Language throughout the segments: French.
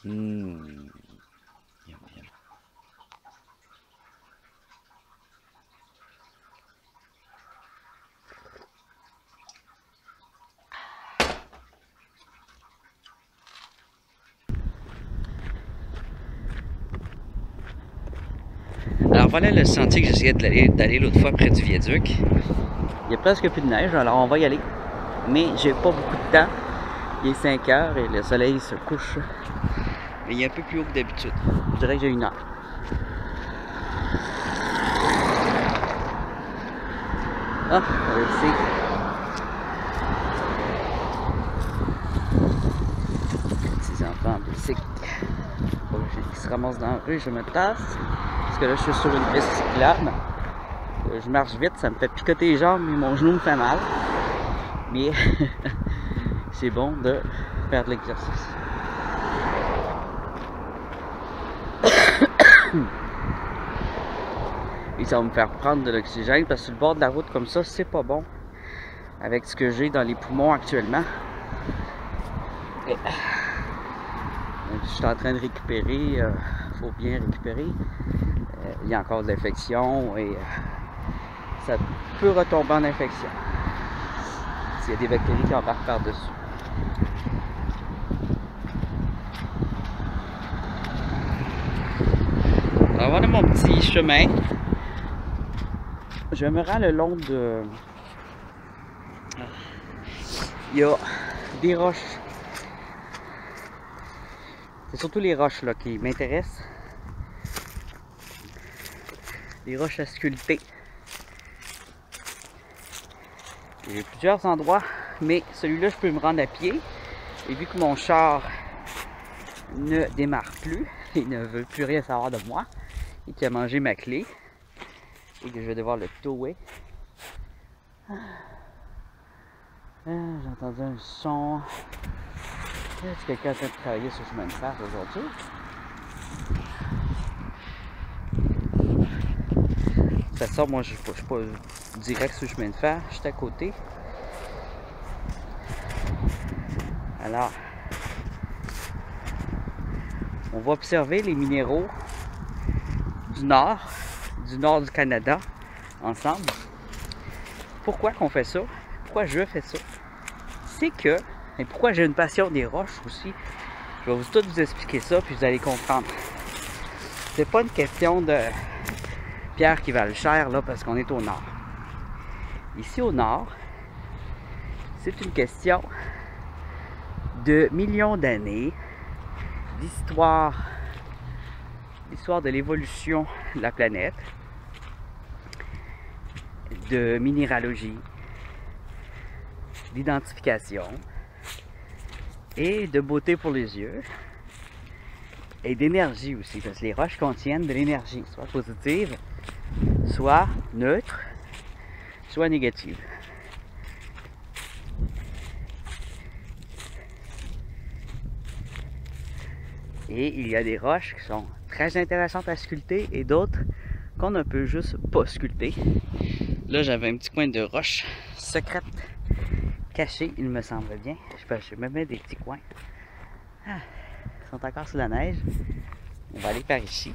Yum, yum. Alors voilà le sentier que j'essayais d'aller l'autre fois près du viaduc. Il y a presque plus de neige, alors on va y aller. Mais j'ai pas beaucoup de temps. Il est 5 heures et le soleil se couche. Mais il est un peu plus haut que d'habitude. Je dirais que j'ai 1 heure. Ah, on va essayer. Petits enfants en bicycle. Qui se ramassent dans la rue, je me tasse. Parce que là, je suis sur une piste cyclable. Je marche vite, ça me fait picoter les jambes, mais mon genou me fait mal. Mais c'est bon de faire de l'exercice. Et ça va me faire prendre de l'oxygène parce que sur le bord de la route comme ça, c'est pas bon. Avec ce que j'ai dans les poumons actuellement. Et je suis en train de récupérer, faut bien récupérer. Il y a encore de l'infection et ça peut retomber en infection s'il y a des bactéries qui embarquent par-dessus. Alors voilà mon petit chemin. Je me rends le long de... Il y a des roches. C'est surtout les roches là qui m'intéressent. Des roches à sculpter. Il y a plusieurs endroits, mais celui-là je peux me rendre à pied. Et vu que mon char ne démarre plus, il ne veut plus rien savoir de moi, et qu'il a mangé ma clé, et que je vais devoir le tower. J'ai entendu un son. Est-ce que quelqu'un est en train de travailler sur le chemin de fer aujourd'hui? De toute façon, moi je suis pas direct sur le chemin de fer, je suis à côté. Alors, on va observer les minéraux du nord du Canada, ensemble. Pourquoi qu'on fait ça? Pourquoi je fais ça? C'est que, et pourquoi j'ai une passion des roches aussi, je vais vous expliquer ça, puis vous allez comprendre. C'est pas une question de pierres qui valent cher, là, parce qu'on est au nord. Ici au nord, c'est une question de millions d'années d'histoire de l'évolution de la planète, de minéralogie, d'identification et de beauté pour les yeux et d'énergie aussi, parce que les roches contiennent de l'énergie, soit positive, soit neutre, soit négative. Et il y a des roches qui sont très intéressantes à sculpter et d'autres qu'on ne peut juste pas sculpter. Là, j'avais un petit coin de roche secrète cachée, il me semble bien. Je me mets des petits coins. Ah, ils sont encore sous la neige. On va aller par ici.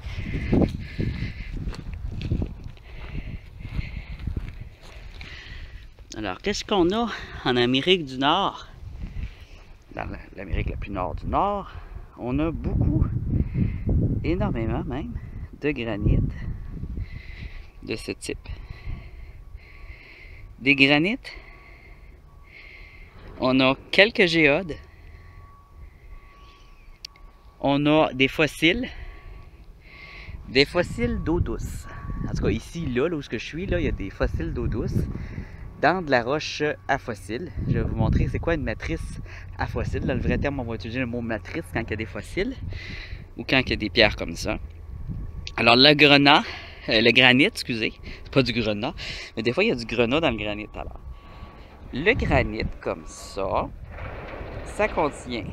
Alors, qu'est-ce qu'on a en Amérique du Nord? Dans l'Amérique la plus nord du Nord, on a beaucoup, énormément même, de granit de ce type. Des granites, on a quelques géodes, on a des fossiles d'eau douce. En tout cas, ici, là où je suis, là, il y a des fossiles d'eau douce dans de la roche à fossiles. Je vais vous montrer c'est quoi une matrice à fossiles. Là, le vrai terme, on va utiliser le mot matrice quand il y a des fossiles ou quand il y a des pierres comme ça. Alors, le granit, excusez, c'est pas du grenat, mais des fois, il y a du grenat dans le granit. Alors, le granit, comme ça, ça contient...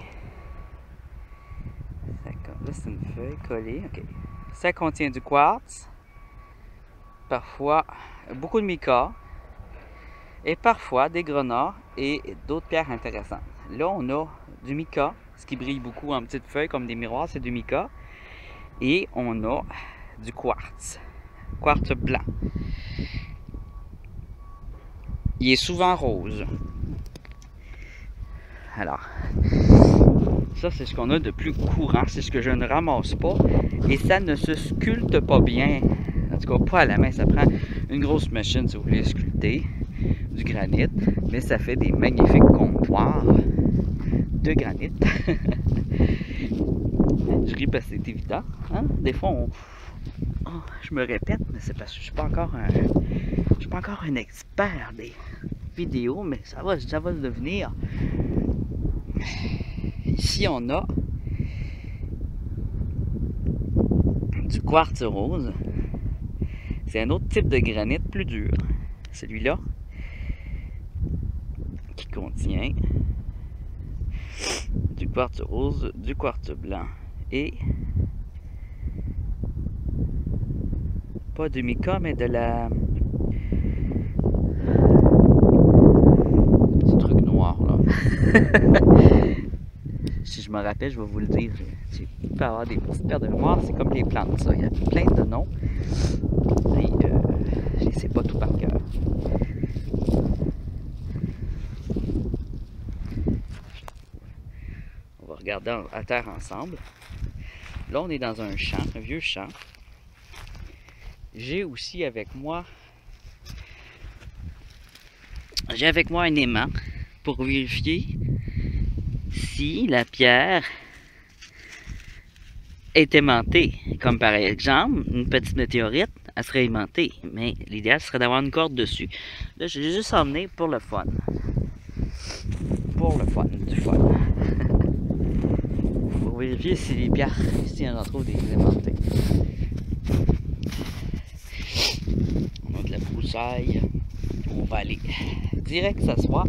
Là, c'est une feuille collée, ok. Ça contient du quartz, parfois beaucoup de mica, et parfois des grenats et d'autres pierres intéressantes. Là, on a du mica, Ce qui brille beaucoup en petites feuilles comme des miroirs, c'est du mica. Et on a du quartz blanc. Il est souvent rose. Alors, ça c'est ce qu'on a de plus courant, c'est ce que je ne ramasse pas. Et ça ne se sculpte pas bien. En tout cas, pas à la main, ça prend une grosse machine si vous voulez sculpter du granit. Mais ça fait des magnifiques comptoirs de granit. Je ris parce que c'est évident. Hein? Des fois, je me répète, mais c'est parce que je suis pas encore un expert des vidéos, mais ça va le devenir. Ici, on a du quartz rose. C'est un autre type de granit plus dur. Celui-là qui contient du quartz rose, du quartz blanc et pas du mica, mais de la petit truc noir là. Si je me rappelle, je vais vous le dire. Tu peux avoir des petites paires de mémoire, c'est comme les plantes, ça. Il y a plein de noms. Et je ne sais pas tout par cœur. On va regarder à terre ensemble. Là, on est dans un champ, un vieux champ. J'ai aussi avec moi un aimant pour vérifier si la pierre est aimantée. Comme par exemple, une petite météorite, elle serait aimantée. Mais l'idéal serait d'avoir une corde dessus. Là, j'ai juste emmené pour le fun. Pour le fun, du fun. Pour vérifier si les pierres, si on en trouve des aimantées. On a de la broussaille. On va aller direct s'asseoir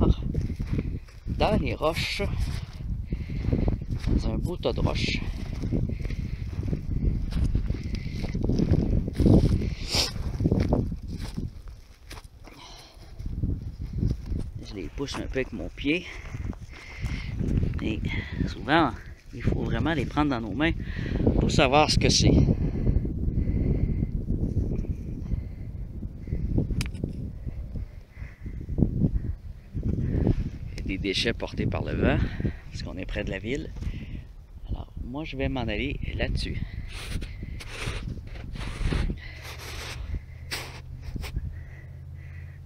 dans les roches. Dans un beau tas de roches. Je les pousse un peu avec mon pied. Et souvent, il faut vraiment les prendre dans nos mains pour savoir ce que c'est. Il y a des déchets portés par le vent, parce qu'on est près de la ville. Alors, moi, je vais m'en aller là-dessus.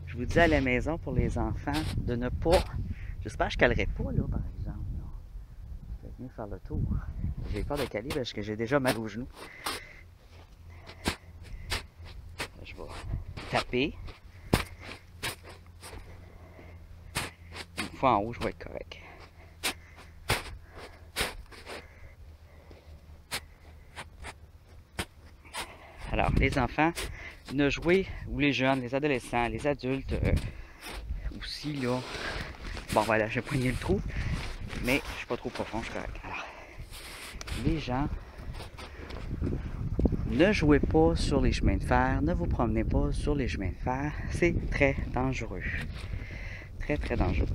Je vous dis à la maison pour les enfants de ne pas... J'espère que je calerai pas là par exemple. Je vais venir faire le tour. J'ai peur de caler parce que j'ai déjà mal aux genoux. Je vais taper. Une fois en haut, je vais être correct. Alors, les enfants, ne jouez, ou les jeunes, les adolescents, les adultes, aussi là. Bon voilà, j'ai poigné le trou, mais je suis pas trop profond, je suis correct. Alors, les gens, ne jouez pas sur les chemins de fer, ne vous promenez pas sur les chemins de fer, c'est très dangereux. Très très dangereux.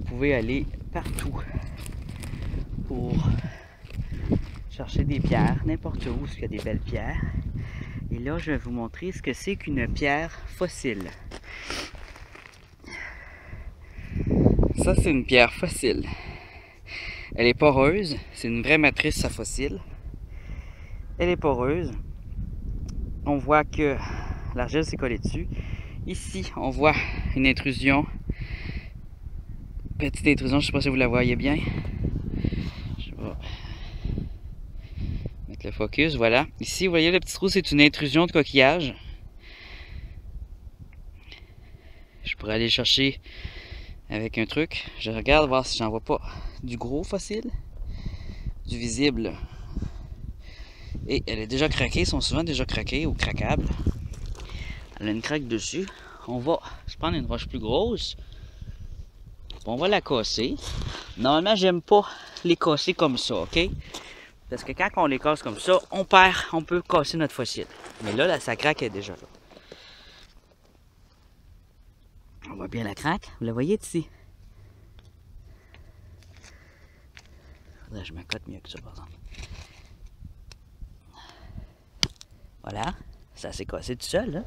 Vous pouvez aller partout pour chercher des pierres, n'importe où, parce qu'il y a des belles pierres. Et là, je vais vous montrer ce que c'est qu'une pierre fossile. Ça, c'est une pierre fossile. Elle est poreuse, c'est une vraie matrice à fossile. Elle est poreuse. On voit que l'argile s'est collée dessus. Ici, on voit une intrusion. Petite intrusion, je ne sais pas si vous la voyez bien. Je vais mettre le focus, voilà. Ici, vous voyez le petit trou, c'est une intrusion de coquillage. Je pourrais aller chercher avec un truc. Je regarde voir si j'en vois pas du gros fossile, du visible. Et elle est déjà craquée, ils sont souvent déjà craqués ou craquables. Elle a une craque dessus. On va se prendre une roche plus grosse. On va la casser. Normalement, j'aime pas les casser comme ça, ok? Parce que quand on les casse comme ça, on peut casser notre fossile. Mais là, la craque est déjà là. On voit bien la craque. Vous la voyez ici? Faudrait que je m'accote mieux que ça, par exemple. Voilà. Ça s'est cassé tout seul, là.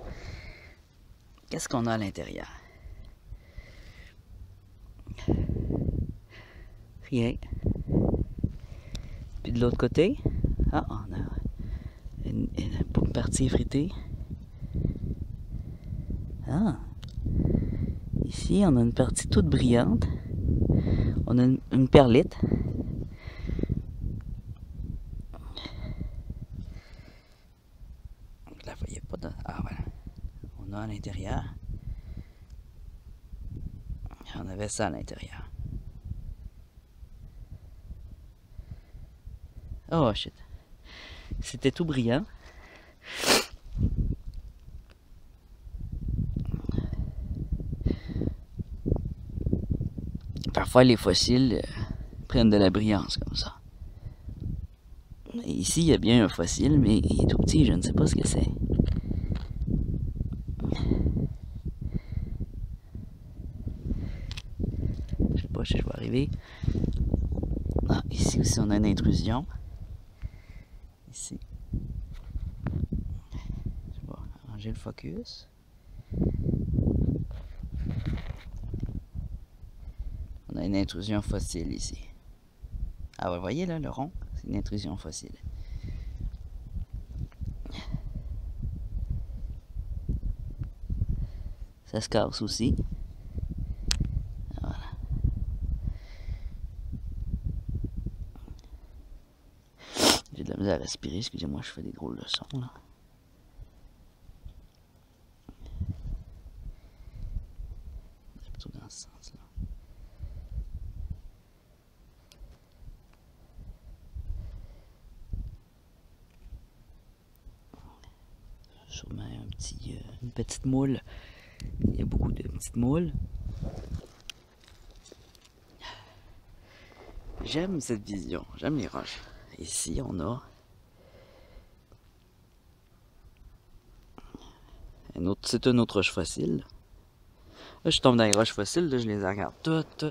Qu'est-ce qu'on a à l'intérieur? Rien. Puis de l'autre côté, on a une partie effritée. Ici, on a une partie toute brillante. On a une perlite. Vous la voyez pas de... voilà. On a à l'intérieur. On avait ça à l'intérieur. Oh shit. C'était tout brillant. Parfois les fossiles prennent de la brillance comme ça. Et ici il y a bien un fossile, mais il est tout petit, je ne sais pas ce que c'est. Je sais pas si je vais arriver. Ici aussi on a une intrusion. Ici. Je vais arranger le focus. On a une intrusion fossile ici. Vous voyez là, le rond, c'est une intrusion fossile. Ça se casse aussi. Voilà. J'ai de la misère à respirer, excusez-moi, je fais des drôles de sons là. C'est plutôt dans ce sens-là. Sûrement une petite moule. Il y a beaucoup de petites moules. J'aime cette vision, j'aime les roches. Ici, on a c'est une autre roche fossile. Là, je tombe dans les roches fossiles, là, je les regarde toutes.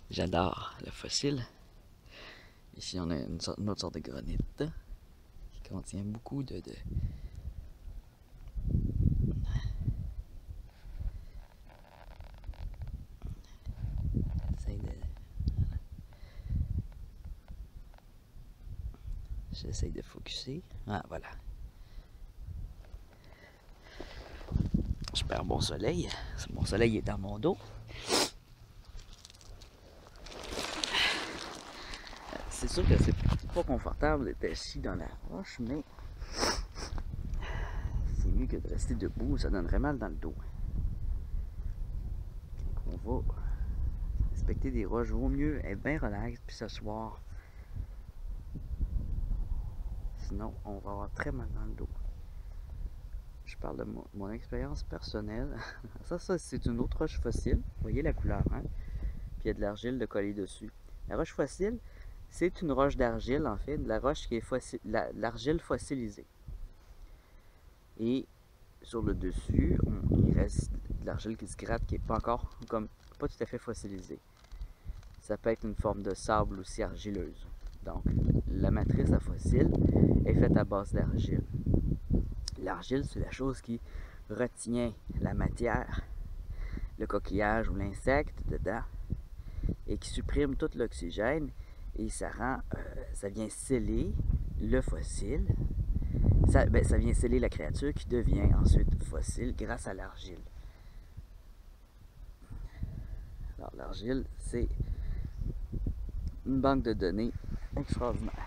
J'adore le fossile. Ici, on a une autre sorte de granit qui contient beaucoup de... J'essaye de focusser. Voilà. Super bon soleil. Mon soleil est dans mon dos. C'est sûr que c'est pas confortable d'être assis dans la roche, mais c'est mieux que de rester debout. Ça donnerait mal dans le dos. Donc on va respecter des roches. Vaut mieux être bien relax puis s'asseoir. Sinon, on va avoir très mal dans le dos. Je parle de mon expérience personnelle. Ça c'est une autre roche fossile. Vous voyez la couleur, hein? Puis il y a de l'argile de coller dessus. La roche fossile, c'est une roche d'argile, en fait. De la roche qui est fossile, l'argile fossilisée. Et sur le dessus, il reste de l'argile qui se gratte, qui n'est pas encore, pas tout à fait fossilisée. Ça peut être une forme de sable aussi argileuse. Donc, la matrice à fossile est faite à base d'argile. L'argile, c'est la chose qui retient la matière, le coquillage ou l'insecte dedans, et qui supprime tout l'oxygène, et ça vient sceller le fossile. Ça vient sceller la créature qui devient ensuite fossile grâce à l'argile. Alors, l'argile, c'est une banque de données extraordinaire.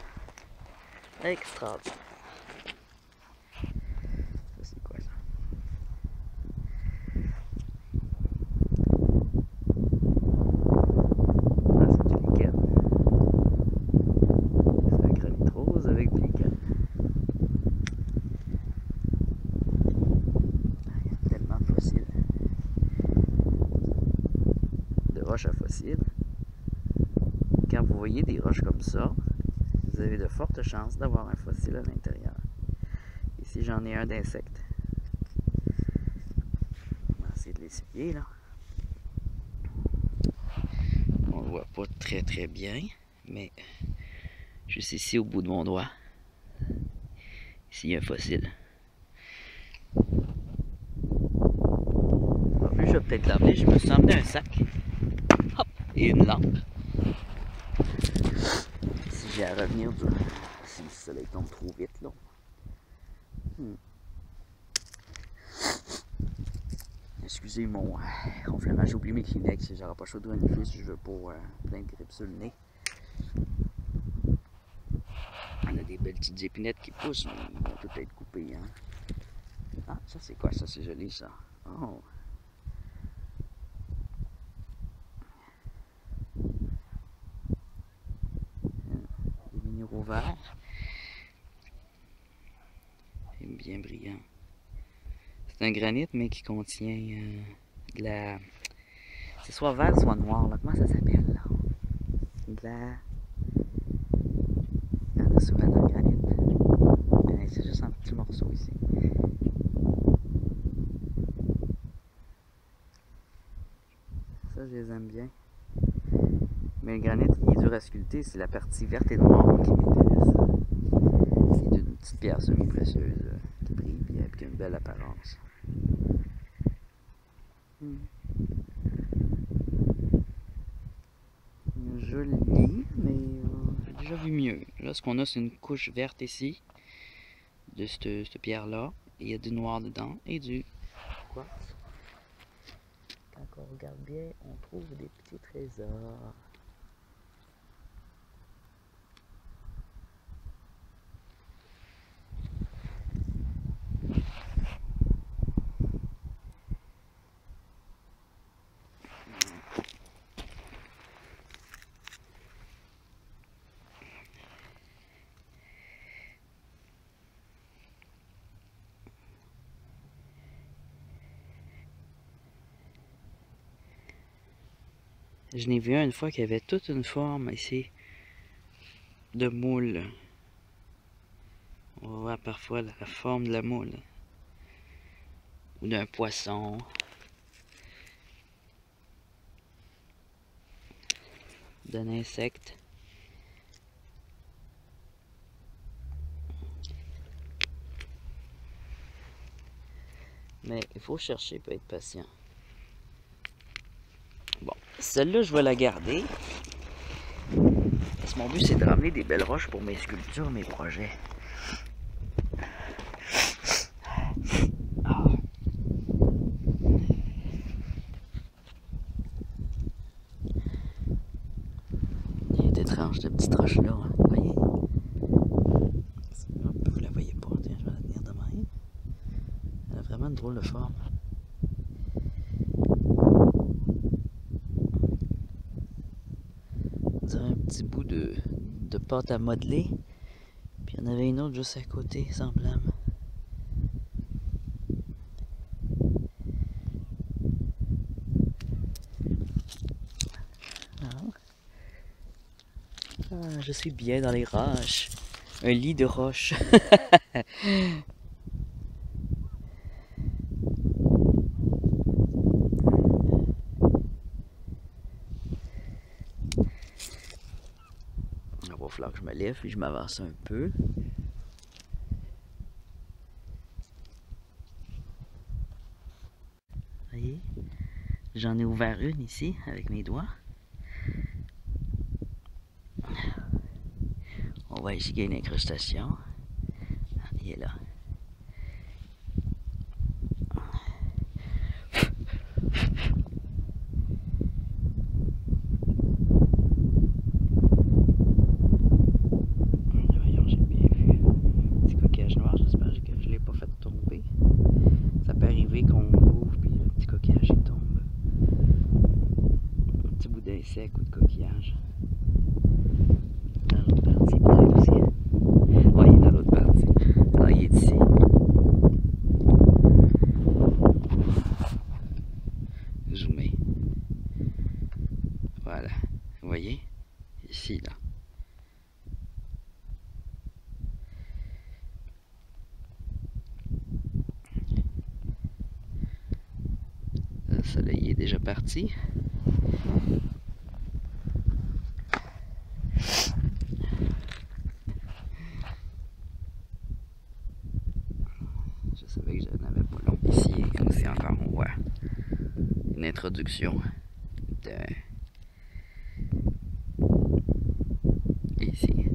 Extraordinaire. Ça, c'est quoi ça? C'est du lichen. C'est un granit rose avec du lichen. Il y a tellement de fossiles. De roches à fossiles. Quand vous voyez des roches comme ça, vous avez de fortes chances d'avoir un fossile à l'intérieur. Ici, j'en ai un d'insecte. On va essayer de l'essayer, là. On le voit pas très très bien, mais juste ici au bout de mon doigt, ici il y a un fossile. Alors, je vais peut-être l'emmener, je me suis emmené un sac. Hop, et une lampe. Si j'ai à revenir si le soleil tombe trop vite là. Excusez mon ronflement, j'ai oublié mes Kleenex, j'aurai pas chaud de renifler si je veux pas plein de grippe sur le nez. On a des belles petites épinettes qui poussent, mais ils vont toutes être coupées. Hein. Ah, ça c'est quoi ça? C'est joli ça. Oh! Des minéraux verts. Et bien brillant. C'est un granit, mais qui contient de la... C'est soit vert, soit noir. Là. Comment ça s'appelle, là? De la... Il y en a souvent dans le granit. C'est juste un petit morceau ici. Ça, je les aime bien. Mais le granit, il est dur à sculpter. C'est la partie verte et noire qui m'intéresse. C'est une petite pierre semi-précieuse qui brille bien et qui a une belle apparence. Joli, mais j'ai déjà vu mieux. Là, ce qu'on a, c'est une couche verte ici, de cette pierre-là. Il y a du noir dedans et du quartz. Quand on regarde bien, on trouve des petits trésors. Je n'ai vu un une fois qui avait toute une forme ici de moule. On voit parfois la forme de la moule. Ou d'un poisson. D'un insecte. Mais il faut chercher pour être patient. Bon, celle-là, je vais la garder. Parce que mon but, c'est de ramener des belles roches pour mes sculptures, mes projets. Ah. Il est étrange, cette petite roche-là. Hein. Vous voyez? Vous la voyez pas. Tiens, je vais la tenir de même. Elle a vraiment une drôle de forme. Un petit bout de pâte à modeler, puis il y en avait une autre juste à côté, semblable. Ah, je suis bien dans les roches, un lit de roches. Il va falloir que je me lève et je m'avance un peu. Vous voyez? J'en ai ouvert une ici avec mes doigts. On voit ici qu'il y a une incrustation. Il est là. Sec ou de coquillage. Dans l'autre partie peut-être aussi. Oui, il est dans l'autre partie. Alors il est ici. Zoomer. Voilà. Vous voyez? ici, là. Le soleil est déjà parti. Je savais que j'en avais pas long ici. Aussi encore, on voit une introduction de... Ici,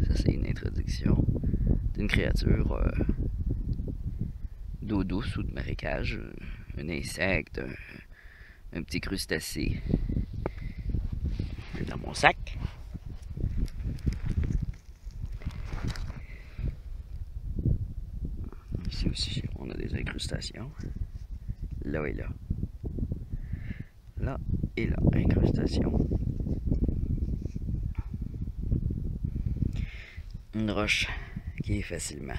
ça c'est une introduction d'une créature d'eau douce ou de marécage, un insecte, un petit crustacé. Dans mon sac. Ici aussi, on a des incrustations. Là et là. Là et là, incrustation. Une roche qui est facilement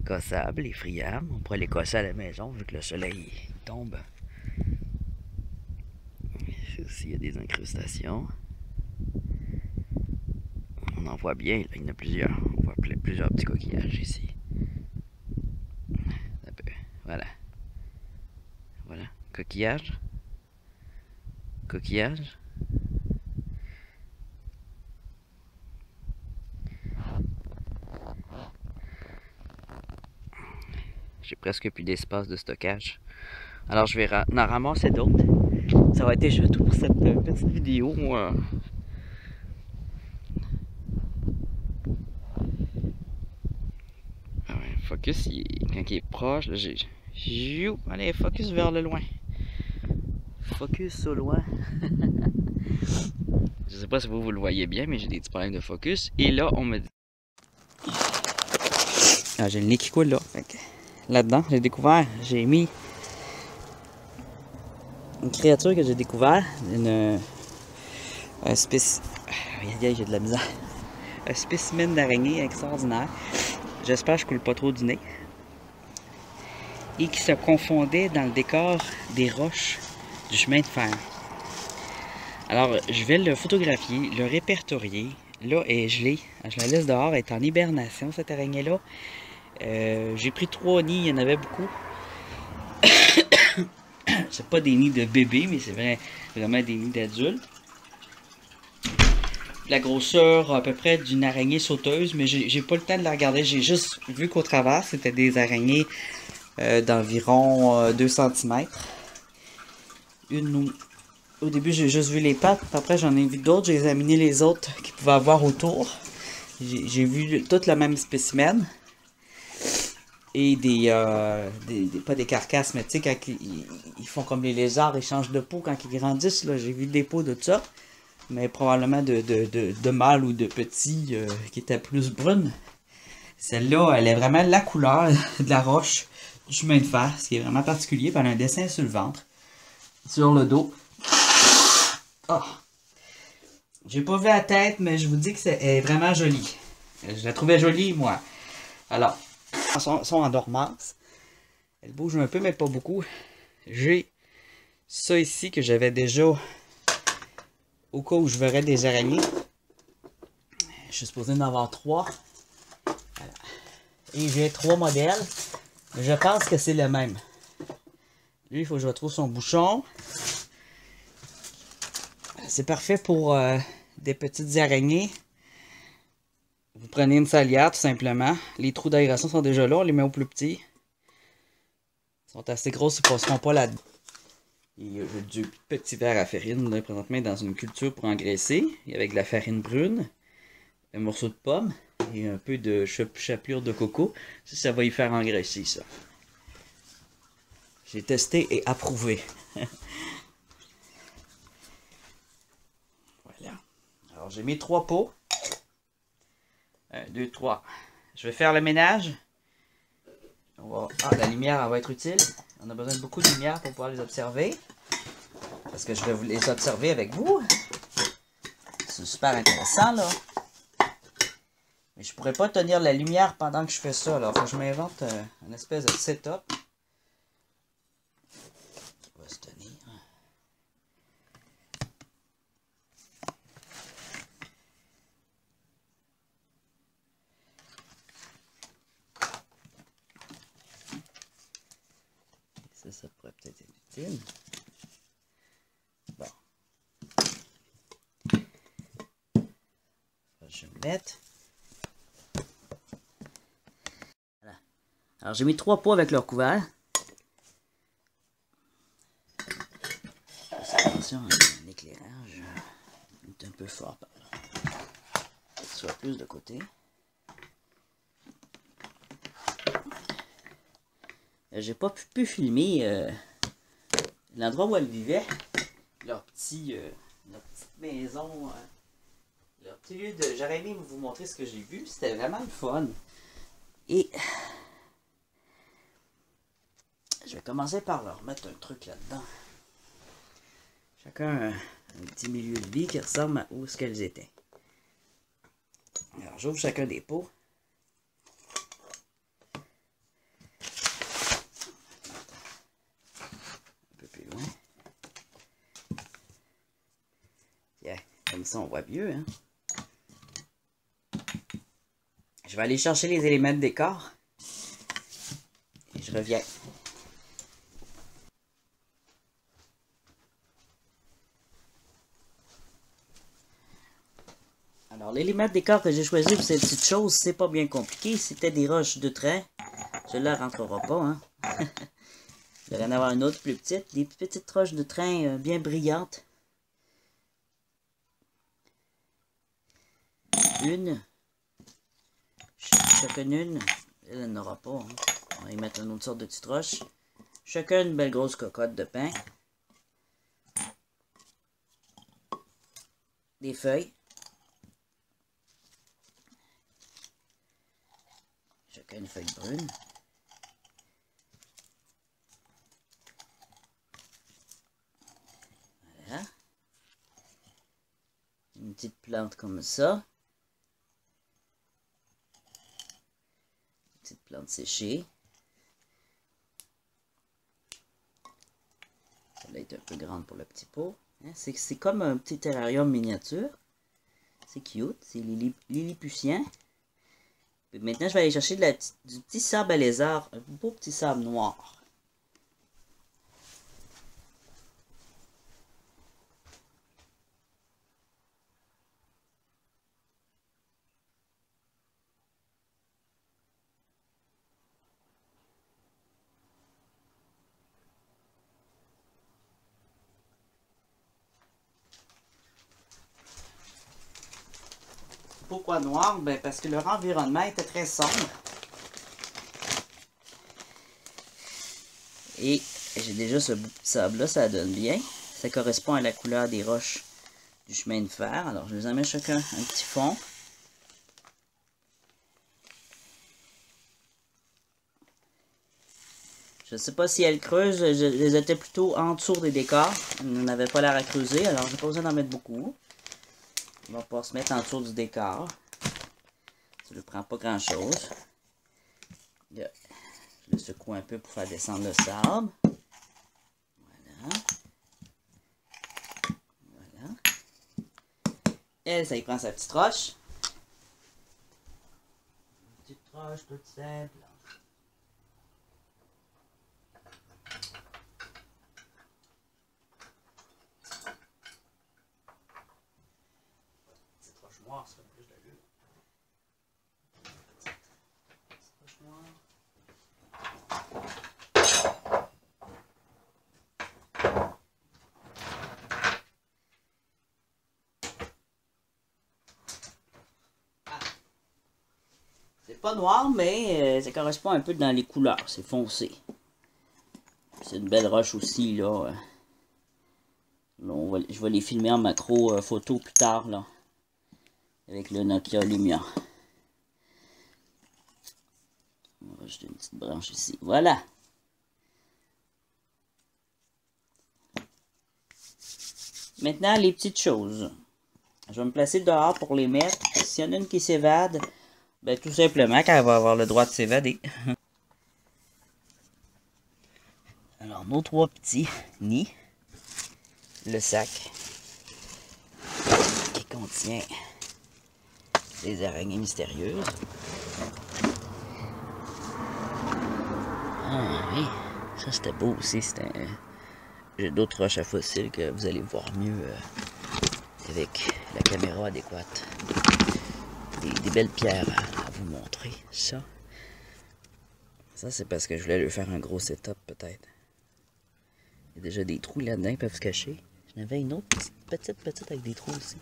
cassable et friable. On pourrait les casser à la maison vu que le soleil tombe. Ici aussi, il y a des incrustations. On en voit bien, là, il y en a plusieurs. On voit plusieurs petits coquillages ici. Voilà. Voilà. Coquillage. Coquillage. J'ai presque plus d'espace de stockage. Alors je vais en ramasser d'autres. Ça va être déjà tout pour cette petite vidéo. Ah ouais, focus, quand il est proche, là, allez, focus vers le loin. Focus au loin. Je sais pas si vous le voyez bien, mais j'ai des petits problèmes de focus. Et là, on me dit... Ah, j'ai le nez qui coule là. Là-dedans, j'ai mis une créature que j'ai découvert, un j'ai de la misère. Un spécimen d'araignée extraordinaire. J'espère que je coule pas trop du nez. Et qui se confondait dans le décor des roches du chemin de fer. Alors, je vais le photographier, le répertorier. Là, elle est gelée. Je la laisse dehors, elle est en hibernation, cette araignée-là. J'ai pris 3 nids, il y en avait beaucoup. C'est pas des nids de bébés, mais c'est vraiment des nids d'adultes. La grosseur à peu près d'une araignée sauteuse, mais j'ai pas le temps de la regarder. J'ai juste vu qu'au travers, c'était des araignées d'environ 2 cm. Au début, j'ai juste vu les pattes. Après, j'en ai vu d'autres. J'ai examiné les autres qu'ils pouvaient avoir autour. J'ai vu toutes le même spécimen. Et pas des carcasses, mais tu sais, quand ils font comme les lézards, ils changent de peau quand ils grandissent. Là, j'ai vu des peaux de ça. Mais probablement de mâles ou de petits qui étaient plus brunes. Celle-là, elle est vraiment la couleur de la roche du chemin de fer, ce qui est vraiment particulier. Puis elle a un dessin sur le ventre, sur le dos. Oh. J'ai pas vu la tête, mais je vous dis que c'est est vraiment jolie. Je la trouvais jolie, moi. Alors, elles sont en dormance. Elles bougent un peu, mais pas beaucoup. J'ai ça ici que j'avais déjà au cas où je verrais des araignées. Je suis supposé en avoir 3. Voilà. Et j'ai 3 modèles. Je pense que c'est le même. Lui, il faut que je retrouve son bouchon. C'est parfait pour des petites araignées. Vous prenez une salière tout simplement. Les trous d'aération sont déjà là. On les met au plus petit. Ils sont assez grosses, ils ne passeront pas là-dedans. Il y a du petit verre à farine là, présentement dans une culture pour engraisser. Avec de la farine brune, un morceau de pomme et un peu de chapelure de coco. Ça va y faire engraisser ça. J'ai testé et approuvé. Voilà. Alors j'ai mis 3 pots. 1, 2, 3. Je vais faire le ménage. La lumière elle va être utile. On a besoin de beaucoup de lumière pour pouvoir les observer. Parce que je vais vous les observer avec vous. C'est super intéressant là. Mais je pourrais pas tenir la lumière pendant que je fais ça. Alors, faut que je m'invente une espèce de setup qui va se tenir. ça pourrait peut-être être utile. Bon. Je vais me mettre. Voilà. Alors, j'ai mis 3 pots avec leur couvert. Attention, un éclairage est un peu fort par là. Soit plus de côté. J'ai pas pu filmer l'endroit où elles vivaient. Leur petite maison. Leur petit lieu de. J'aurais aimé vous montrer ce que j'ai vu. C'était vraiment le fun. Et je vais commencer par leur mettre un truc là-dedans. Chacun un petit milieu de vie qui ressemble à où ce qu'elles étaient. Alors j'ouvre chacun des pots. Un peu plus loin. Yeah, comme ça on voit mieux, hein. Je vais aller chercher les éléments de décor. Et je reviens. Alors, l'élément de décor que j'ai choisi pour cette petite chose, c'est pas bien compliqué. C'était des roches de trait. Celle-là rentrera pas, hein. Il va y en avoir une autre plus petite. Des petites roches de train bien brillantes. Une. Chacune une. Elle n'aura pas, hein. On va y mettre une autre sorte de petite roche. Chacun une belle grosse cocotte de pain. Des feuilles. Chacun une feuille brune. Voilà. Une petite plante comme ça. Une petite plante séchée. Celle-là est un peu grande pour le petit pot. Hein, c'est comme un petit terrarium miniature. C'est cute. C'est lilliputien. Maintenant, je vais aller chercher du petit sable à lézard, un beau petit sable noir. Pourquoi noir? Ben parce que leur environnement était très sombre. Et j'ai déjà ce bout de sable-là, ça donne bien. Ça correspond à la couleur des roches du chemin de fer. Alors, je les en mets chacun un petit fond. Je ne sais pas si elles creusent. Elles étaient plutôt en dessous des décors. Elles n'avaient pas l'air à creuser, alors j'ai pas besoin d'en mettre beaucoup. On va pouvoir se mettre en dessous du décor. Ça ne prend pas grand chose. Là, je le secoue un peu pour faire descendre le sable. Voilà. Voilà. Elle, ça y prend sa petite roche. Une petite roche toute simple. Noir, ça fait plus d'allure. Petite roche noire. Ah. C'est pas noir, mais ça correspond un peu dans les couleurs. C'est foncé. C'est une belle roche aussi, là. Je vais les filmer en macro photo plus tard, là. Avec le Nokia Lumia. On va rajouter une petite branche ici. Voilà. Maintenant, les petites choses. Je vais me placer dehors pour les mettre. S'il y en a une qui s'évade, ben tout simplement qu'elle va avoir le droit de s'évader. Alors, nos 3 petits nids. Le sac qui contient des araignées mystérieuses. Ah oui, Ça, c'était beau aussi. J'ai d'autres roches à fossiles que vous allez voir mieux avec la caméra adéquate. Des belles pierres à vous montrer. Ça, c'est parce que je voulais lui faire un gros setup, peut-être. Il y a déjà des trous là-dedans, ils peuvent se cacher. J'en avais une autre petite avec des trous aussi.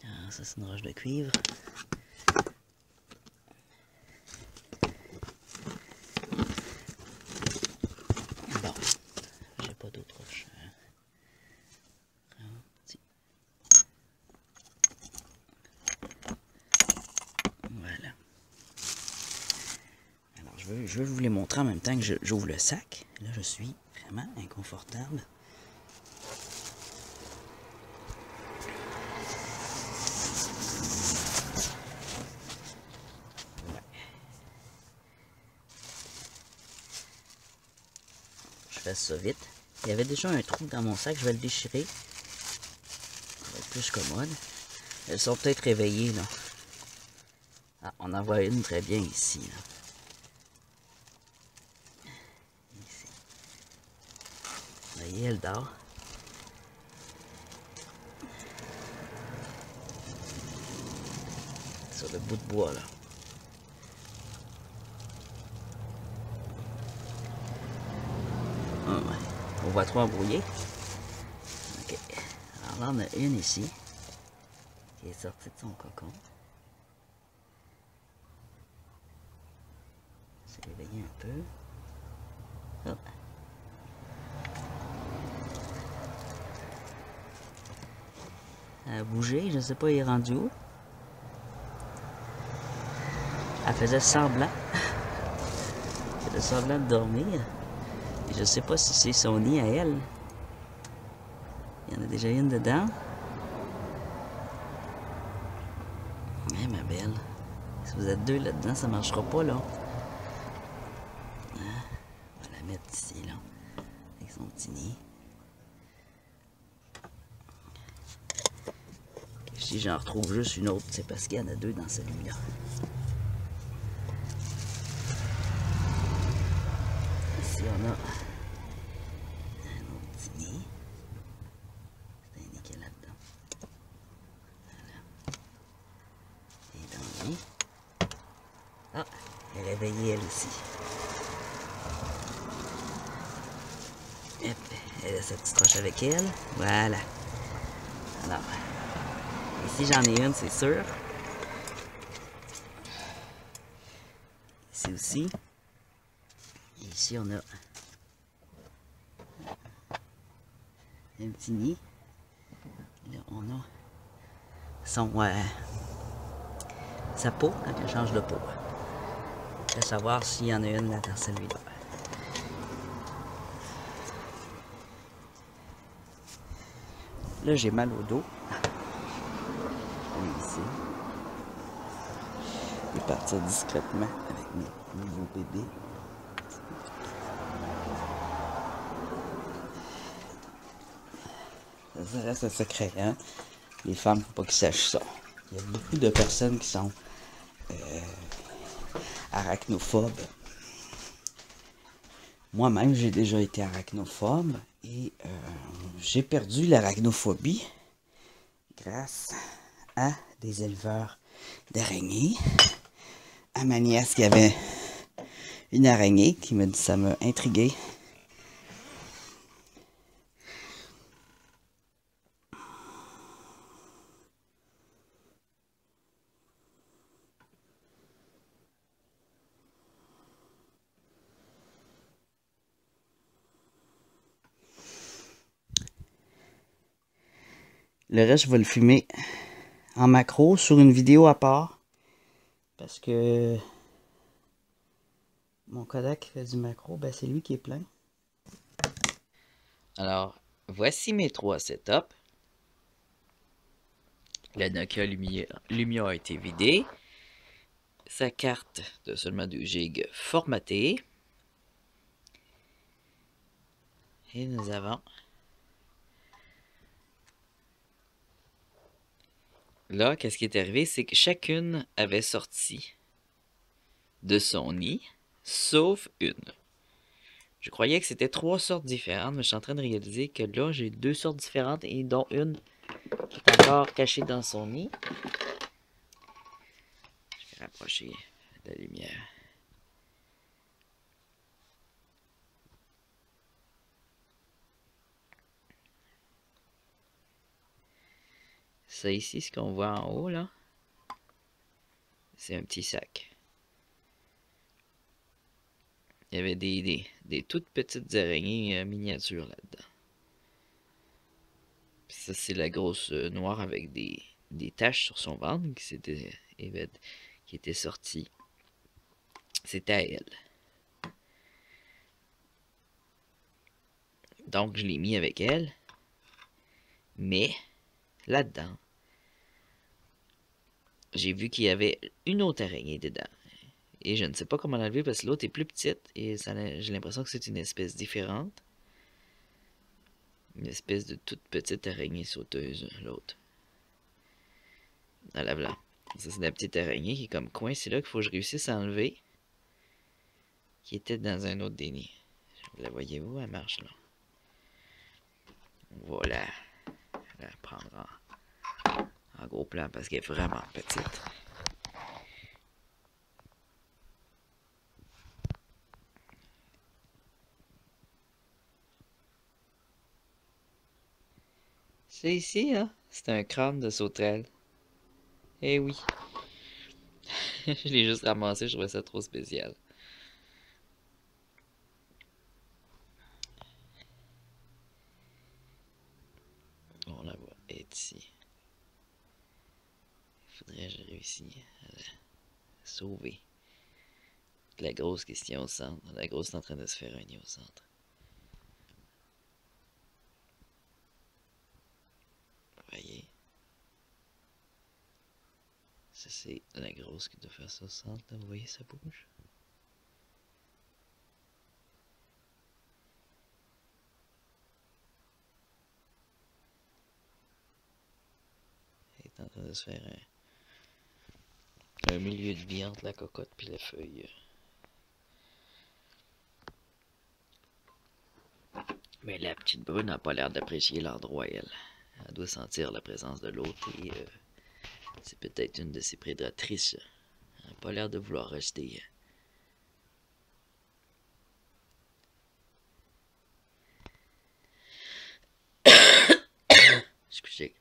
Ah, ça, c'est une roche de cuivre. Bon, j'ai pas d'autres roches. Voilà. Alors, je veux vous les montrer en même temps que j'ouvre le sac. Là, je suis vraiment inconfortable. Je fais ça vite. Il y avait déjà un trou dans mon sac, je vais le déchirer. Ça va être plus commode. Elles sont peut-être réveillées, là. Ah, on en voit une très bien ici, là. Ici. Vous voyez, elle dort. Sur le bout de bois, là. Ah, ouais. On voit trop embrouillé. Ok. Alors là, on a une ici qui est sortie de son cocon. Je vais réveiller un peu. Hop. Elle a bougé, je ne sais pas, il est rendu où. Elle faisait semblant. Elle faisait semblant de dormir. Et je ne sais pas si c'est son nid à elle. Il y en a déjà une dedans. Eh, ma belle. Si vous êtes deux là-dedans, ça ne marchera pas, là. Hein? On va la mettre ici, là. Avec son petit nid. Si j'en retrouve juste une autre, c'est parce qu'il y en a deux dans celui-là. Ici, on a un autre petit nid. C'est un nid qu'il y a là-dedans. Voilà. Et dans le nid. Ah, elle est réveillée elle aussi. Hop, elle a sa petite roche avec elle. Voilà. Alors, ici j'en ai une, c'est sûr. Ici aussi. Et ici on a un petit nid. Et là on a sa peau quand elle change de peau. Je vais savoir s'il y en a une là dans celui-là. Là j'ai mal au dos. Ici. Je vais partir discrètement avec mes nouveaux bébés. Ça reste un secret, hein? Les femmes, il ne faut pas qu'ils sachent ça. Il y a beaucoup de personnes qui sont arachnophobes. Moi-même, j'ai déjà été arachnophobe et j'ai perdu l'arachnophobie grâce à des éleveurs d'araignées. À ma nièce qui avait une araignée qui m'a dit ça m'a intrigué. Le reste, je vais le filmer en macro sur une vidéo à part. Parce que mon Kodak qui fait du macro, ben c'est lui qui est plein. Alors, voici mes 3 setups. Le Nokia Lumia a été vidé. Sa carte de seulement 2 GB formatée. Et nous avons... Là, qu'est-ce qui est arrivé? C'est que chacune avait sorti de son nid, sauf une. Je croyais que c'était 3 sortes différentes, mais je suis en train de réaliser que là, j'ai 2 sortes différentes et dont une qui est encore cachée dans son nid. Je vais rapprocher la lumière. Ça ici, ce qu'on voit en haut, là, c'est un petit sac. Il y avait des toutes petites araignées miniatures là-dedans. Puis ça, c'est la grosse noire avec des taches sur son ventre qui était sortie. C'était à elle. Donc, je l'ai mis avec elle. Mais, là-dedans, j'ai vu qu'il y avait une autre araignée dedans. Et je ne sais pas comment l'enlever parce que l'autre est plus petite et j'ai l'impression que c'est une espèce différente. Une espèce de toute petite araignée sauteuse, l'autre. À la blanc. Ça, c'est la petite araignée qui est comme coincée là qu'il faut que je réussisse à enlever. Qui était dans un autre des nids. La voyez-vous? Elle marche là. Voilà. Je vais la prendre en gros plan parce qu'elle est vraiment petite. C'est ici, hein? C'est un crâne de sauterelle. Eh oui. Je l'ai juste ramassé, je trouvais ça trop spécial. On la voit, elle est ici. Il faudrait que je réussisse à la sauver. La grosse question au centre. La grosse est en train de se faire un nid au centre. Vous voyez? Ça, c'est la grosse qui doit faire ça au centre. Là. Vous voyez, ça bouge? Elle est en train de se faire un milieu de vie entre la cocotte et la feuille. Mais la petite brune n'a pas l'air d'apprécier l'endroit, elle. Elle doit sentir la présence de l'autre et c'est peut-être une de ses prédatrices. Elle n'a pas l'air de vouloir rester. Excusez.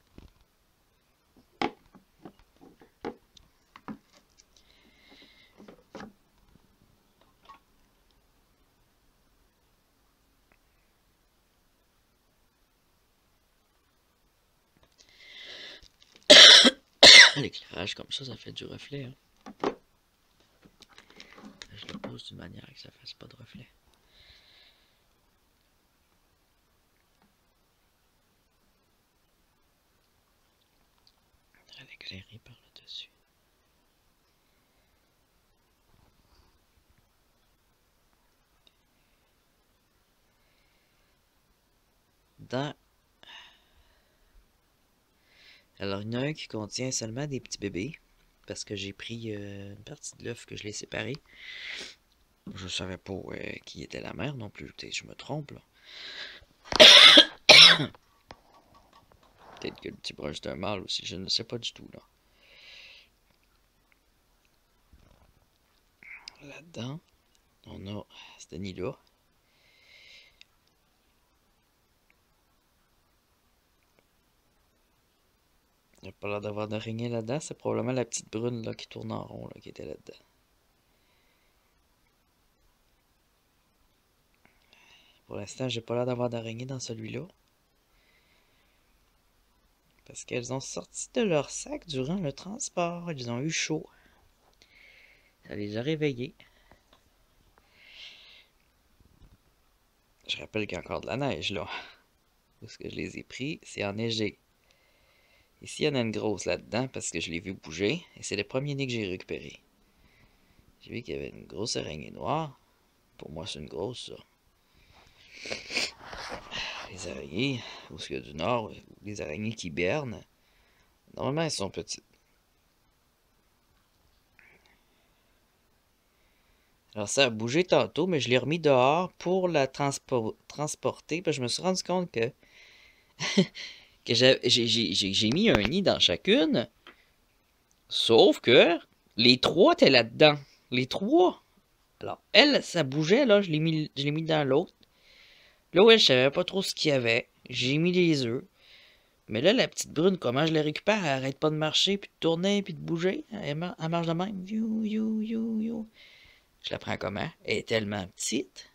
L'éclairage comme ça fait du reflet. Hein. Je le pose d'une manière que ça fasse pas de reflet. Très éclairé par le dessus. Dans... Alors, il y en a un qui contient seulement des petits bébés. Parce que j'ai pris une partie de l'œuf que je l'ai séparé. Je savais pas qui était la mère non plus. Peut-être que je me trompe là. Peut-être que le petit brun c'est un mâle aussi. Je ne sais pas du tout là. Là-dedans, on a ce nid-là. Il n'y a pas l'air d'avoir d'araignée là-dedans. C'est probablement la petite brune là, qui tourne en rond là, qui était là-dedans. Pour l'instant, j'ai pas l'air d'avoir d'araignée dans celui-là. Parce qu'elles ont sorti de leur sac durant le transport. Ils ont eu chaud. Ça les a réveillés. Je rappelle qu'il y a encore de la neige là. Où est-ce que je les ai pris? C'est enneigé. Ici, il y en a une grosse là-dedans parce que je l'ai vu bouger. Et c'est le premier nid que j'ai récupéré. J'ai vu qu'il y avait une grosse araignée noire. Pour moi, c'est une grosse, ça. Les araignées, où est-ce qu'il y a du nord, les araignées qui bernent, normalement, elles sont petites. Alors ça a bougé tantôt, mais je l'ai remis dehors pour la transporter. Puis je me suis rendu compte que j'ai mis un nid dans chacune. Sauf que les trois étaient là-dedans. Les trois. Alors, elle, ça bougeait, là. Je l'ai mis dans l'autre. Là où elle, je savais pas trop ce qu'il y avait. J'ai mis les œufs. Mais là, la petite brune, comment je la récupère? Elle arrête pas de marcher, puis de tourner, puis de bouger. Elle marche de même. You, you, you, you. Je la prends comment? Elle est tellement petite.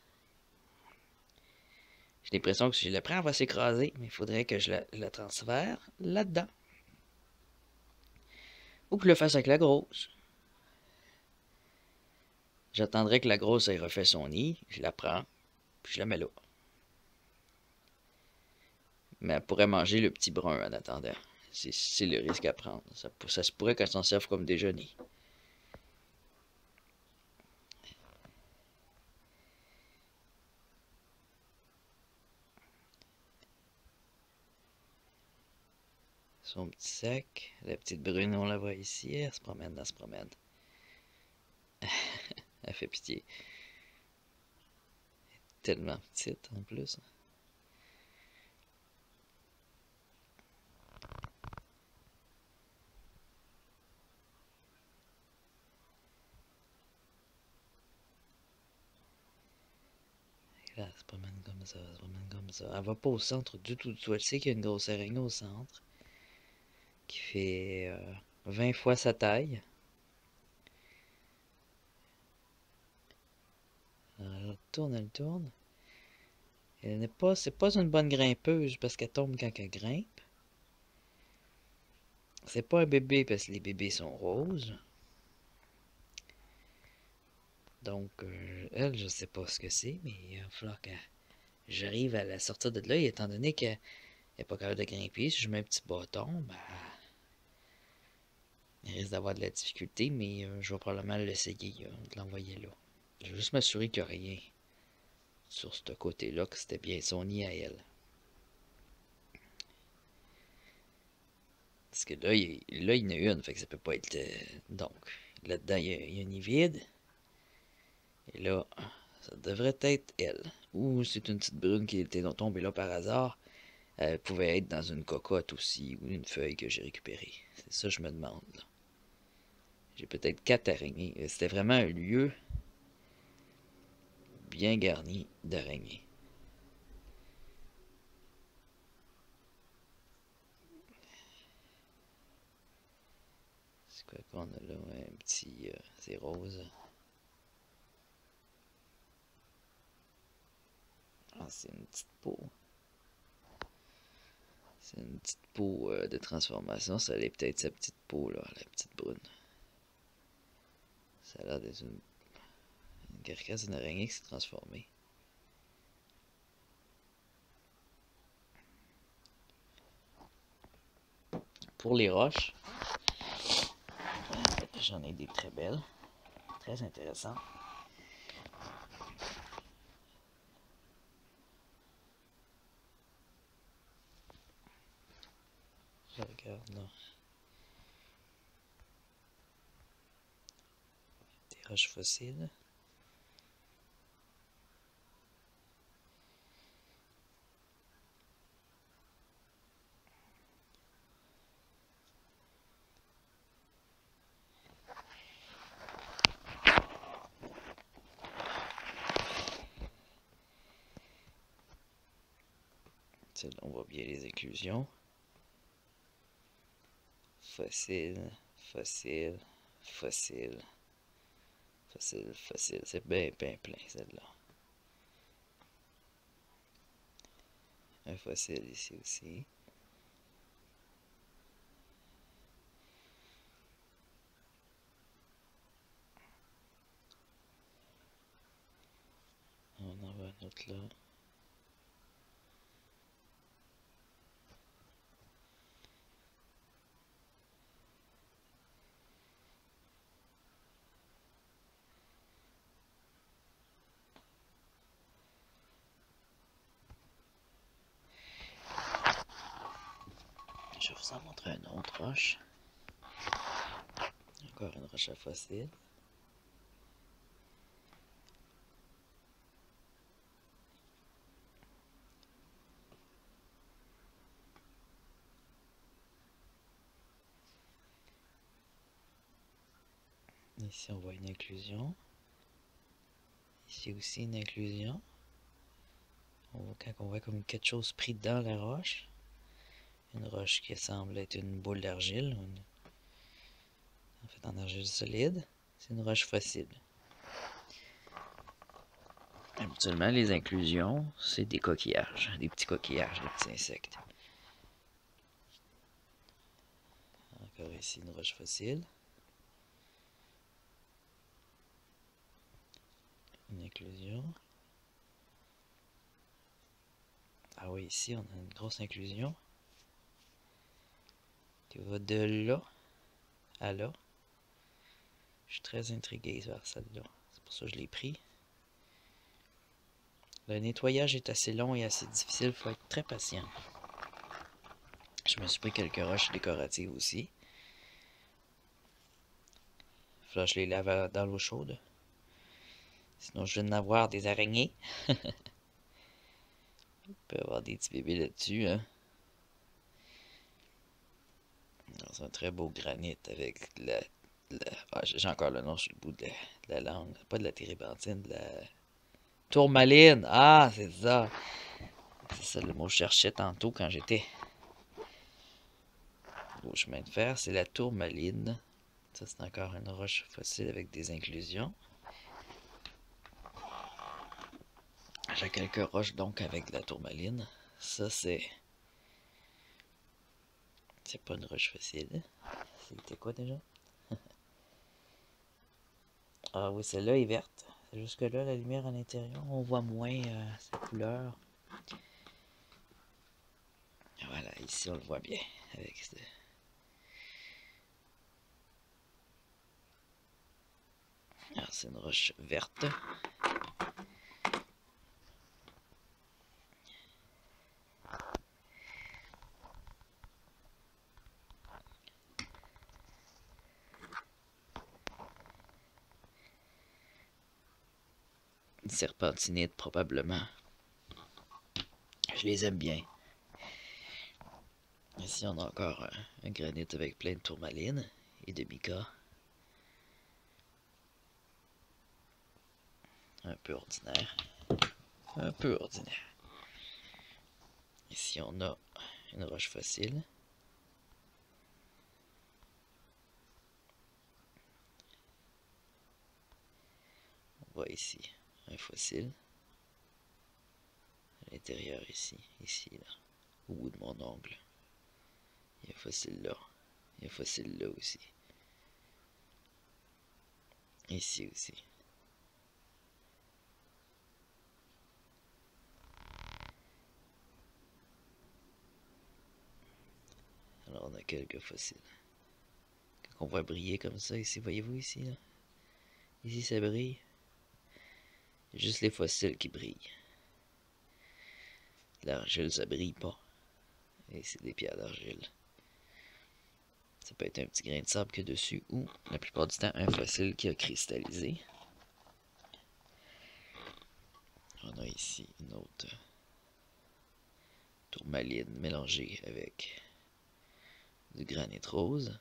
J'ai l'impression que si je la prends, elle va s'écraser. Mais il faudrait que je la transfère là-dedans. Ou que je le fasse avec la grosse. J'attendrai que la grosse ait refait son nid. Je la prends, puis je la mets là. Mais elle pourrait manger le petit brun en attendant. C'est le risque à prendre. Ça se pourrait qu'elle s'en serve comme déjeuner. Son petit sac. La petite brune, on la voit ici. Elle se promène, elle se promène. Elle fait pitié. Tellement petite en plus. Et là, elle se promène comme ça, elle se promène comme ça. Elle va pas au centre du tout, du tout. Elle sait qu'il y a une grosse araignée au centre. Qui fait 20 fois sa taille. Alors, elle tourne, elle tourne. C'est pas une bonne grimpeuse parce qu'elle tombe quand elle grimpe. C'est pas un bébé parce que les bébés sont roses. Donc, elle, je sais pas ce que c'est, mais il va falloir que j'arrive à la sortir de là. Et étant donné qu'elle n'est pas capable de grimper, si je mets un petit bâton, ben, elle risque d'avoir de la difficulté, mais je vais probablement l'essayer de l'envoyer là. Je vais juste m'assurer qu'il n'y a rien sur ce côté-là, que c'était bien son nid à elle. Parce que là, il y en a une, fait que ça peut pas être... donc, là-dedans, il y a un nid vide. Et là, ça devrait être elle. Ou c'est une petite brune qui était tombée là par hasard. Elle pouvait être dans une cocotte aussi, ou une feuille que j'ai récupérée. C'est ça que je me demande. J'ai peut-être 4 araignées. C'était vraiment un lieu bien garni d'araignées. C'est quoi qu'on a là? Un petit... c'est rose. Ah, c'est une petite peau. C'est une petite peau de transformation. Ça allait peut-être sa petite peau, là, la petite brune. Ça a l'air d'être une carcasse d'une araignée qui s'est transformée. Pour les roches, j'en ai des très belles, très intéressantes. Je regarde là. Des roches fossiles. On voit bien les éclusions. Fossile, fossile, fossile, fossile, fossile. C'est bien, bien plein, celle-là. Un fossile ici aussi. On en voit un autre là. Je vais vous en montrer une autre roche. Encore une roche à fossile. Ici, on voit une inclusion. Ici aussi, une inclusion. Quand on voit comme quelque chose pris dans la roche. Une roche qui semble être une boule d'argile. En fait, en argile solide. C'est une roche fossile. Habituellement, les inclusions, c'est des coquillages. Des petits coquillages, des petits insectes. Encore ici, une roche fossile. Une inclusion. Ah oui, ici, on a une grosse inclusion. Qui va de là à là. Je suis très intrigué vers celle-là. C'est pour ça que je l'ai pris. Le nettoyage est assez long et assez difficile. Il faut être très patient. Je me suis pris quelques roches décoratives aussi. Là, je les lave dans l'eau chaude. Sinon, je viens d'en avoir des araignées. Il peut y avoir des petits bébés là-dessus. Hein? C'est un très beau granit avec ah, j'ai encore le nom sur le bout de la langue. Pas de la térébenthine, de la tourmaline. Ah, c'est ça. C'est ça le mot que je cherchais tantôt quand j'étais au chemin de fer. C'est la tourmaline. Ça, c'est encore une roche fossile avec des inclusions. J'ai quelques roches donc avec de la tourmaline. Ça, c'est pas une roche fossile. C'était quoi déjà? Ah oui, celle-là est verte. Jusque-là, la lumière à l'intérieur, on voit moins sa couleur. Voilà, ici on le voit bien. Avec alors, c'est une roche verte. Une serpentinite probablement. Je les aime bien. Ici on a encore un granit avec plein de tourmalines et de mica. Un peu ordinaire. Un peu ordinaire. Ici on a une roche fossile. On voit ici un fossile. À l'intérieur ici, là, au bout de mon ongle. Il y a un fossile là. Il y a un fossile là aussi. Ici aussi. Alors on a quelques fossiles. Quand on voit briller comme ça ici, voyez-vous ici là? Ici ça brille. Juste les fossiles qui brillent. L'argile ça brille pas. Et c'est des pierres d'argile. Ça peut être un petit grain de sable que dessus ou la plupart du temps un fossile qui a cristallisé. On a ici une autre tourmaline mélangée avec du granit rose.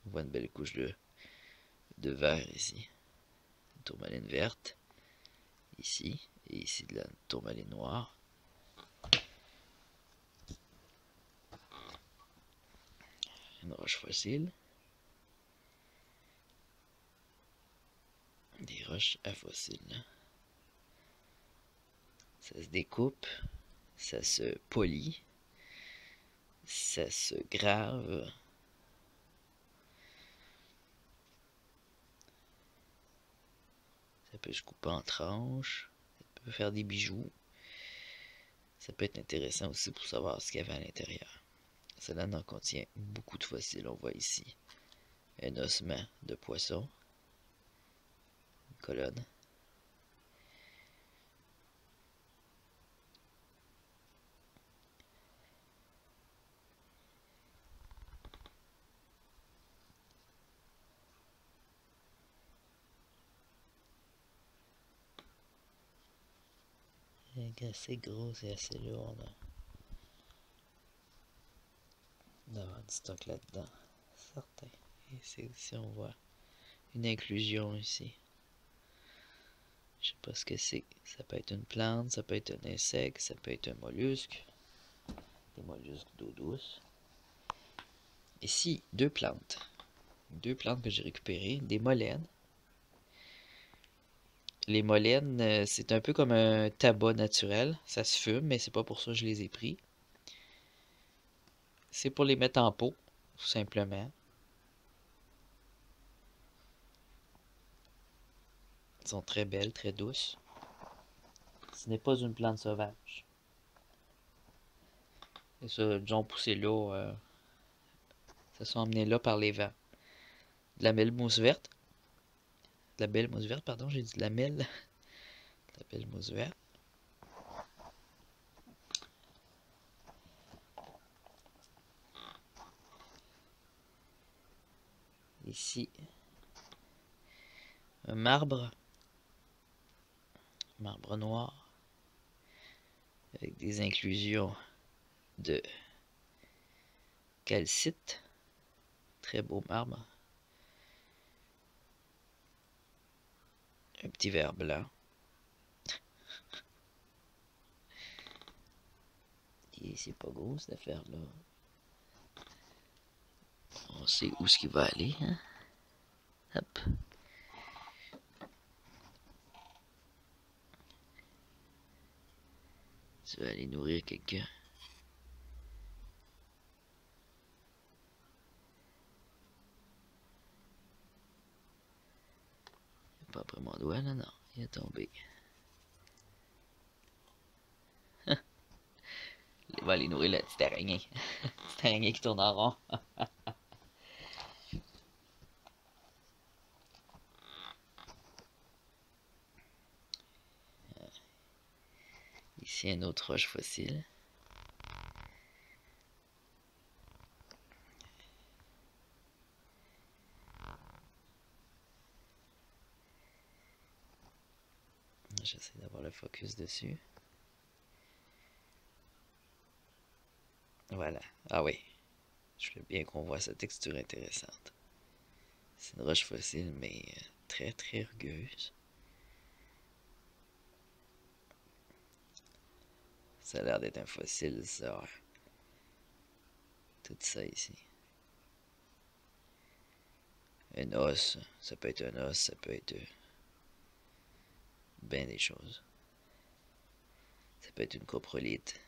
On voit une belle couche de vert ici. Une tourmaline verte. Ici. Et ici de la tourmaline noire. Une roche fossile. Des roches à fossiles. Ça se découpe. Ça se polit. Ça se grave. Ça peut se couper en tranches. Ça peut faire des bijoux. Ça peut être intéressant aussi pour savoir ce qu'il y avait à l'intérieur. Cela en contient beaucoup de fossiles. On voit ici un ossement de poisson. Une colonne. Assez gros et assez lourd d'avoir du stock là-dedans. Certain. Et ici aussi on voit une inclusion ici. Je sais pas ce que c'est. Ça peut être une plante, ça peut être un insecte, ça peut être un mollusque. Des mollusques d'eau douce. Ici, deux plantes. Deux plantes que j'ai récupérées. Des mollènes. Les mollènes, c'est un peu comme un tabac naturel. Ça se fume, mais c'est pas pour ça que je les ai pris. C'est pour les mettre en pot, tout simplement. Elles sont très belles, très douces. Ce n'est pas une plante sauvage. Et ça, elles ont poussé là. Ça sont emmenés là par les vents. De la belle mousse verte. De la belle mousse verte, pardon, j'ai dit de la melle. De la belle mousse verte. Ici, un marbre noir, avec des inclusions de calcite. Très beau marbre. Un petit verre blanc. Et c'est pas gros cette affaire-là. On sait où ce qu'il va aller, hein? Hop. Tu vas aller nourrir quelqu'un. Pas après mon doigt, là, non. Il est tombé. Il va aller nourrir la petite araignée. La petite araignée qui tourne en rond. Ici, un autre roche fossile. J'essaie d'avoir le focus dessus. Voilà. Ah oui. Je veux bien qu'on voit sa texture intéressante. C'est une roche fossile, mais très très rugueuse. Ça a l'air d'être un fossile, ça. Tout ça ici. Un os. Ça peut être un os, ça peut être bien des choses. Ça peut être une coprolite.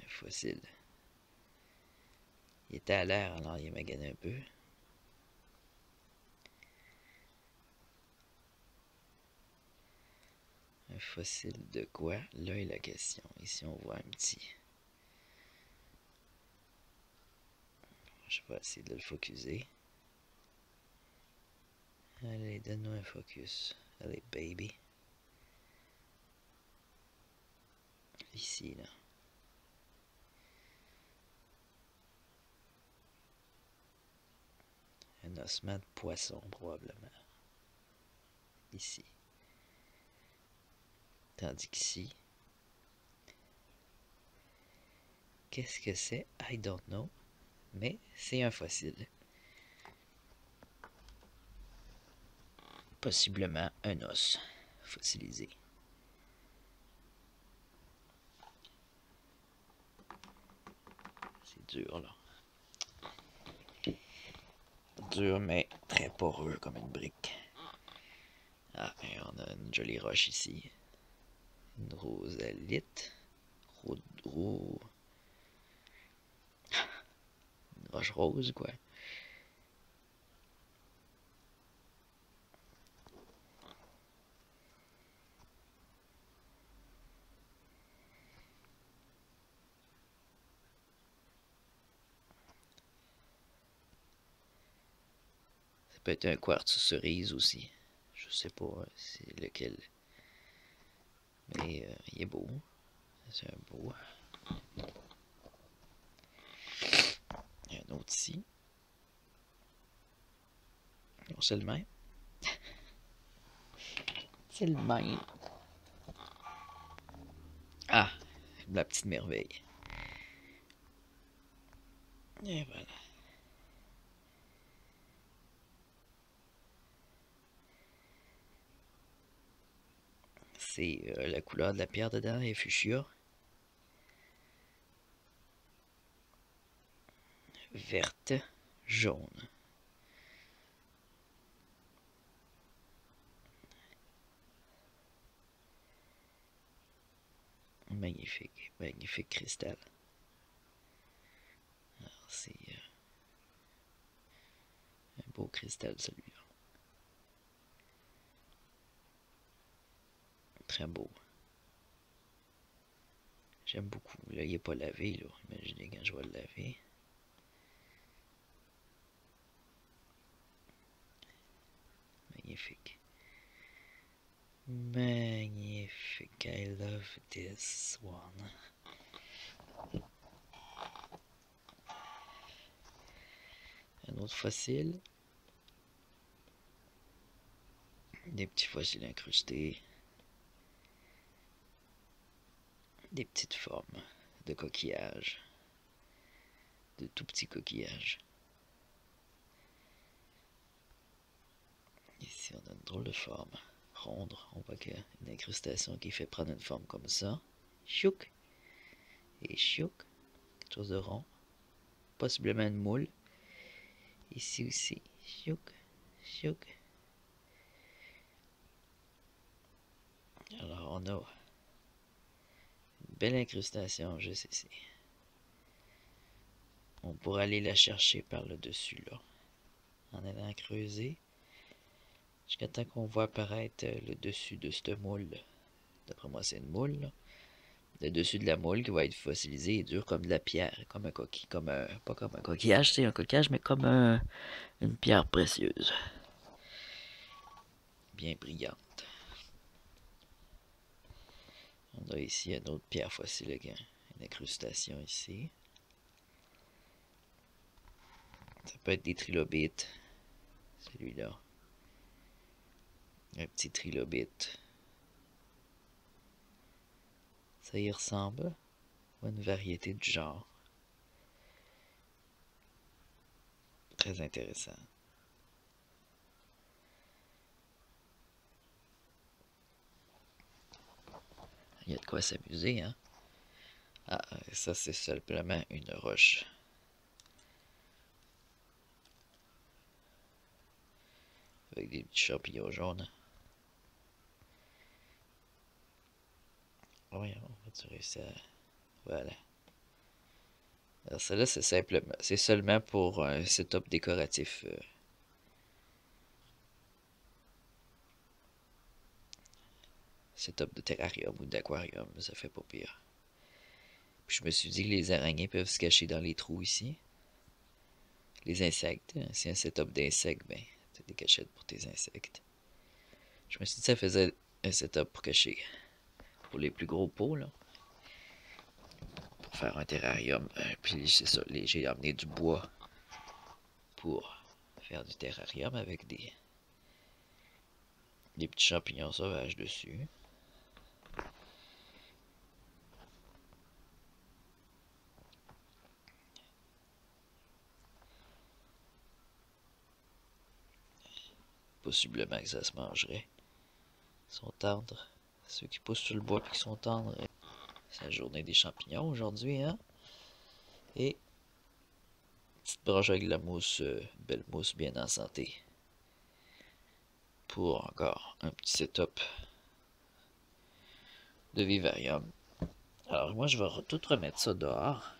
Un fossile. Il était à l'air, alors il m'a gagné un peu. Un fossile de quoi? Là est la question. Ici, on voit un petit. Je vais essayer de le focuser. Allez, donne-nous un focus. Allez, baby. Ici, là. Un ossement de poisson, probablement. Ici. Tandis qu'ici, qu'est-ce que c'est? I don't know. Mais c'est un fossile. Possiblement un os fossilisé. C'est dur, là. Dur, mais très poreux comme une brique. Ah, et on a une jolie roche ici. Une rosalite. Une roche rose, quoi. Ça peut être un quartz cerise aussi. Je sais pas c'est lequel. Mais il est beau. C'est un beau. Il y a un autre ici. Non, c'est le même. C'est le même. Ah, la petite merveille. Et voilà. c'est la couleur de la pierre dedans est fuchsia. Verte, jaune. Magnifique, magnifique cristal. C'est un beau cristal celui-là. Très beau. J'aime beaucoup. Là, il n'est pas lavé, là. Imaginez quand je vais le laver. Magnifique. Magnifique. I love this one. Un autre fossile. Des petits fossiles incrustés. Des petites formes de coquillages. De tout petits coquillages. Ici, on a une drôle de forme. Ronde. On voit qu'il y a une incrustation qui fait prendre une forme comme ça. Chouk. Et chouk. Quelque chose de rond. Possiblement une moule. Ici aussi. Chouk. Chouk. Alors, on a une belle incrustation juste ici. On pourra aller la chercher par le dessus, là. En allant creuser. Jusqu'à temps qu'on voit apparaître le dessus de cette moule. D'après moi, c'est une moule, là. Le dessus de la moule qui va être fossilisé et dur comme de la pierre, comme un coquille, pas comme un coquillage, c'est un coquillage, mais comme une pierre précieuse. Bien brillante. On a ici une autre pierre fossile, une incrustation ici. Ça peut être des trilobites. Celui-là. Un petit trilobite. Ça y ressemble à une variété du genre. Très intéressant. Il y a de quoi s'amuser, hein? Ah, ça c'est simplement une roche. Avec des petits champignons jaunes. Oui, on va réussir à... Voilà. Alors celle-là, c'est seulement pour un setup décoratif. Setup de terrarium ou d'aquarium, ça fait pas pire. Puis je me suis dit que les araignées peuvent se cacher dans les trous ici. Les insectes, c'est un setup d'insectes, ben, c'est des cachettes pour tes insectes. Je me suis dit que ça faisait un setup pour cacher. Pour les plus gros pots, là. Pour faire un terrarium. Puis c'est ça, j'ai amené du bois pour faire du terrarium avec des petits champignons sauvages dessus. Possiblement que ça se mangerait. Ils sont tendres. Ceux qui poussent sur le bois et qui sont tendres. C'est la journée des champignons aujourd'hui, hein? Et petite branche avec de la mousse, belle mousse bien en santé. Pour encore un petit setup de vivarium. Alors moi je vais tout remettre ça dehors.